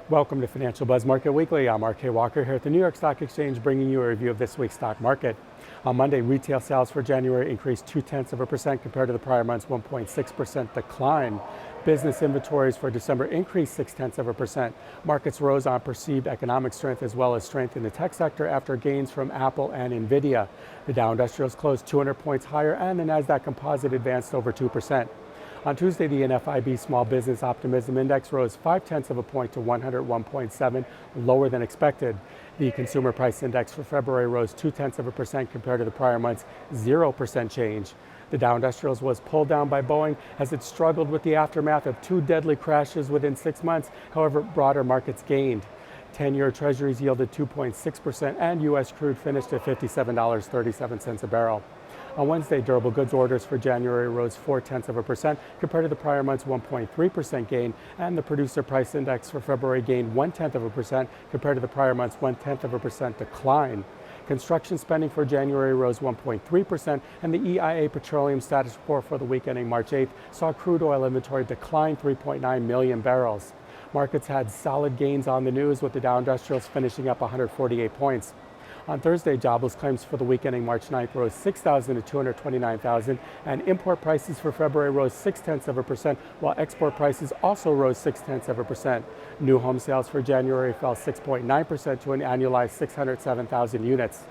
Welcome to Financial Buzz Market Weekly. I'm RK Walker here at the New York Stock Exchange, bringing you a review of this week's stock market. On Monday, retail sales for January increased 0.2% compared to the prior month's 1.6% decline. Business inventories for December increased 0.6%. Markets rose on perceived economic strength as well as strength in the tech sector after gains from Apple and Nvidia. The Dow Industrials closed 200 points higher and the Nasdaq composite advanced over 2%. On Tuesday, the NFIB Small Business Optimism Index rose 0.5 point to 101.7, lower than expected. The Consumer Price Index for February rose 0.2% compared to the prior month's 0% change. The Dow Industrials was pulled down by Boeing as it struggled with the aftermath of two deadly crashes within 6 months. However, broader markets gained. 10-year Treasuries yielded 2.6% and U.S. crude finished at $57.37 a barrel. On Wednesday, durable goods orders for January rose 0.4% compared to the prior month's 1.3% gain, and the producer price index for February gained 0.1% compared to the prior month's 0.1% decline. Construction spending for January rose 1.3%, and the EIA petroleum status report for the week ending March 8th saw crude oil inventory decline 3.9 million barrels. Markets had solid gains on the news, with the Dow Industrials finishing up 148 points. On Thursday, jobless claims for the week ending March 9th rose 6,000 to 229,000, and import prices for February rose 0.6%, while export prices also rose 0.6%. New home sales for January fell 6.9% to an annualized 607,000 units.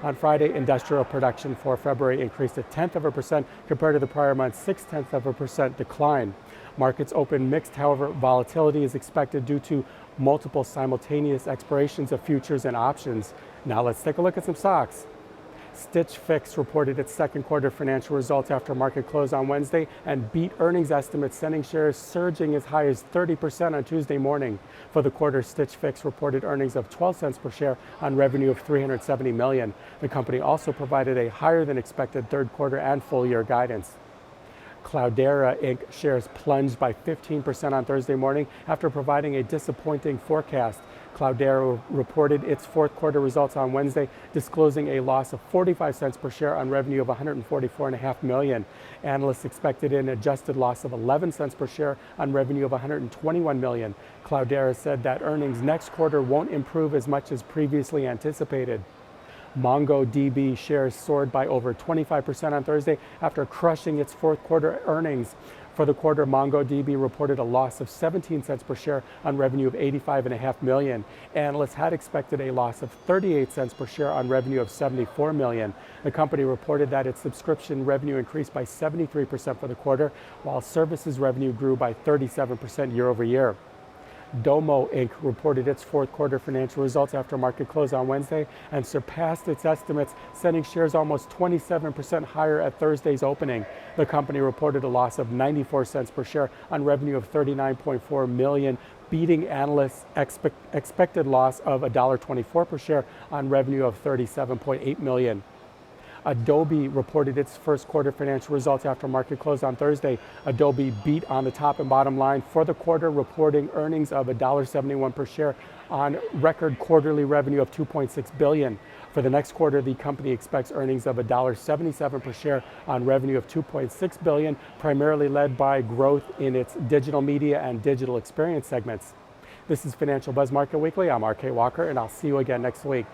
On Friday, industrial production for February increased 0.1% compared to the prior month's 0.6% decline. Markets opened mixed, however, volatility is expected due to multiple simultaneous expirations of futures and options. Now let's take a look at some stocks. Stitch Fix reported its second quarter financial results after market close on Wednesday and beat earnings estimates, sending shares surging as high as 30% on Tuesday morning. For the quarter, Stitch Fix reported earnings of 12 cents per share on revenue of $370 million. The company also provided a higher than expected third quarter and full year guidance. Cloudera Inc. shares plunged by 15% on Thursday morning after providing a disappointing forecast. Cloudera reported its fourth quarter results on Wednesday, disclosing a loss of 45 cents per share on revenue of $144.5 million. Analysts expected an adjusted loss of 11 cents per share on revenue of $121 million. Cloudera said that earnings next quarter won't improve as much as previously anticipated. MongoDB shares soared by over 25% on Thursday after crushing its fourth quarter earnings. For the quarter, MongoDB reported a loss of 17 cents per share on revenue of $85.5 million. Analysts had expected a loss of 38 cents per share on revenue of $74 million. The company reported that its subscription revenue increased by 73% for the quarter, while services revenue grew by 37% year over year. Domo Inc. reported its fourth quarter financial results after market close on Wednesday and surpassed its estimates, sending shares almost 27% higher at Thursday's opening. The company reported a loss of 94 cents per share on revenue of $39.4 million, beating analysts' expected loss of $1.24 per share on revenue of $37.8 million. Adobe reported its first quarter financial results after market close on Thursday. Adobe beat on the top and bottom line for the quarter, reporting earnings of $1.71 per share on record quarterly revenue of $2.6 billion. For the next quarter, the company expects earnings of $1.77 per share on revenue of $2.6 billion, primarily led by growth in its digital media and digital experience segments. This is Financial Buzz Market Weekly. I'm RK Walker, and I'll see you again next week.